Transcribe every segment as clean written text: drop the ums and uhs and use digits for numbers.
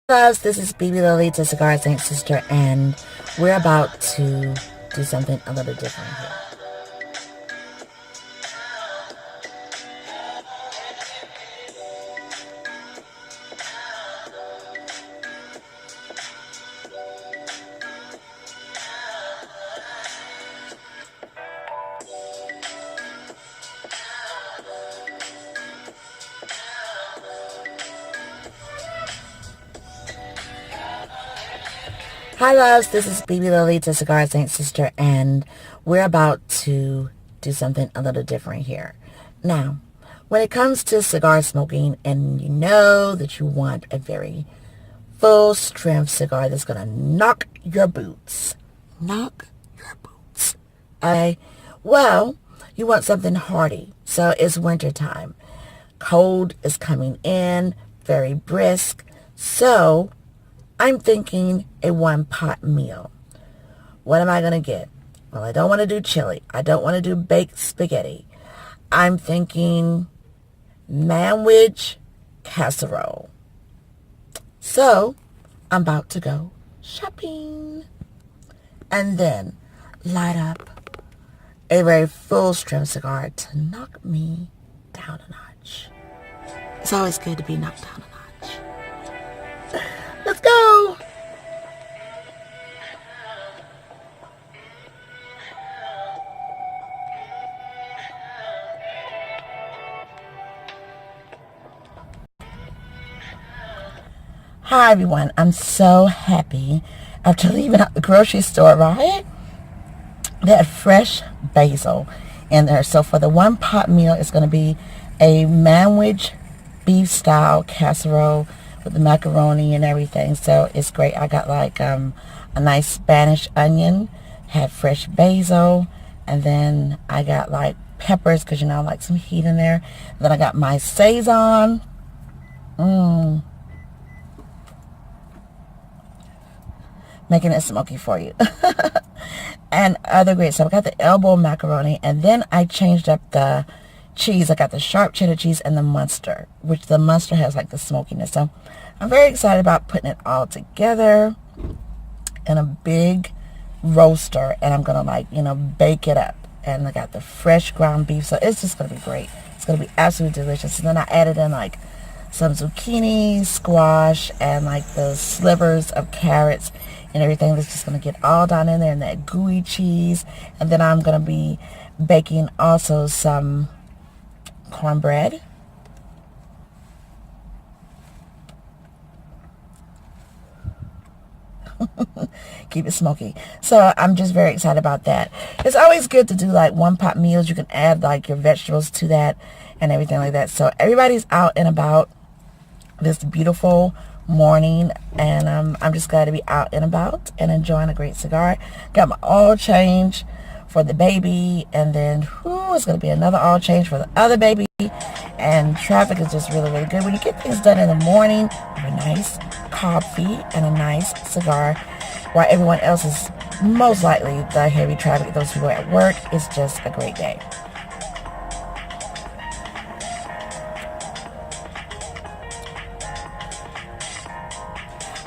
Loves, this is Bebé Lolīta, Cigar Sister, and we're about to do something a little different here. Hi loves, this is Bebé Lolīta, Cigar Sister, and we're about to do something a little different here. Now, when it comes to cigar smoking, and you know that you want a very full strength cigar that's going to knock your boots. Knock your boots. Okay? Well, you want something hearty. So it's winter time. Cold is coming in, very brisk. So I'm thinking a one-pot meal. What am I going to get? Well, I don't want to do chili. I don't want to do baked spaghetti. I'm thinking Manwich Casserole. So I'm about to go shopping and then light up a very full strength cigar to knock me down a notch. It's always good to be knocked down a notch. Let's go! Hi everyone, I'm so happy after leaving out the grocery store, right? They had fresh basil in there. So for the one pot meal, it's going to be a Manwich beef style casserole with the macaroni and everything. So it's great. I got like a nice Spanish onion, had fresh basil, and then I got like peppers because you know I like some heat in there. And then I got my Saison. Making it smoky for you. And other great stuff. I got the elbow macaroni, and then I changed up the cheese. I got the sharp cheddar cheese and the Muenster, which the Muenster has like the smokiness. So I'm very excited about putting it all together in a big roaster, and I'm gonna like, you know, bake it up. And I got the fresh ground beef, so it's just gonna be great. It's gonna be absolutely delicious. And then I added in like some zucchini, squash, and like the slivers of carrots and everything. That's just going to get all down in there, and that gooey cheese. And then I'm going to be baking also some cornbread. Keep it smoky. So I'm just very excited about that. It's always good to do like one pot meals. You can add like your vegetables to that and everything like that. So everybody's out and about this beautiful morning, and I'm just glad to be out and about and enjoying a great cigar. Got my oil change for the baby, and then it's going to be another oil change for the other baby. And traffic is just really, really good. When you get things done in the morning with a nice coffee and a nice cigar, while everyone else is most likely the heavy traffic, those who are at work, it's just a great day.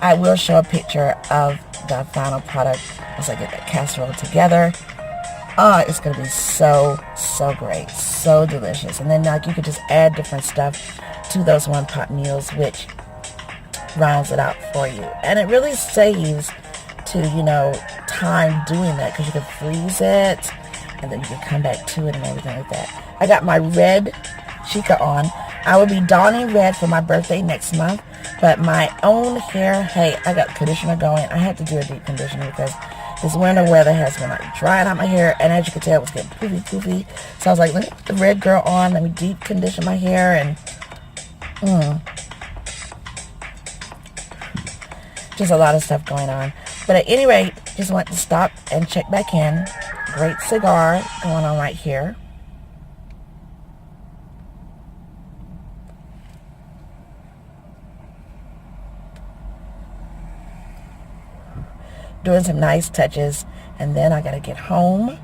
I will show a picture of the final product once I get that casserole together. It's going to be so great. So delicious. And then like you could just add different stuff to those one pot meals, which rounds it out for you. And it really saves to, you know, time doing that, because you can freeze it and then you can come back to it and everything like that. I got my red Chica on. I will be donning red for my birthday next month. But my own hair, hey, I got conditioner going. I had to do a deep conditioner because this winter weather has been like drying out my hair, and as you can tell, it was getting poofy. So I was like, let me put the red girl on, let me deep condition my hair, and just a lot of stuff going on. But at any rate, just want to stop and check back in. Great cigar going on right here. Doing some nice touches, and then I gotta get home,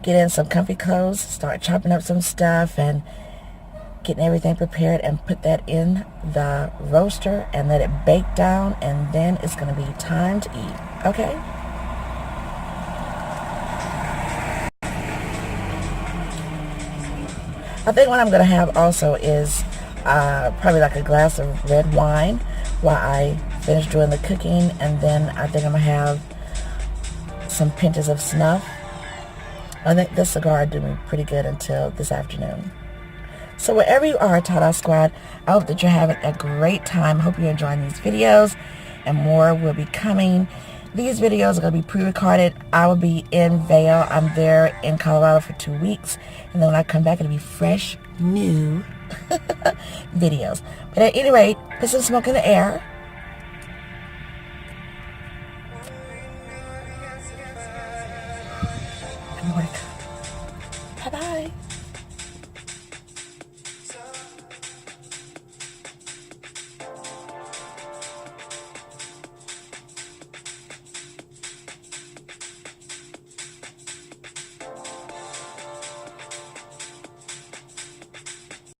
get in some comfy clothes, start chopping up some stuff, and getting everything prepared and put that in the roaster and let it bake down, and then it's going to be time to eat. Okay? I think what I'm going to have also is probably like a glass of red wine while I finish doing the cooking, and then I think I'm going to have some pinches of snuff. I think this cigar did me pretty good until this afternoon. So wherever you are, TAHDAH Squad, I hope that you're having a great time. I hope you're enjoying these videos, and more will be coming. These videos are going to be pre-recorded. I will be in Vail. I'm there in Colorado for 2 weeks. And then when I come back, it'll be fresh, new videos. But at any rate, put some smoke in the air.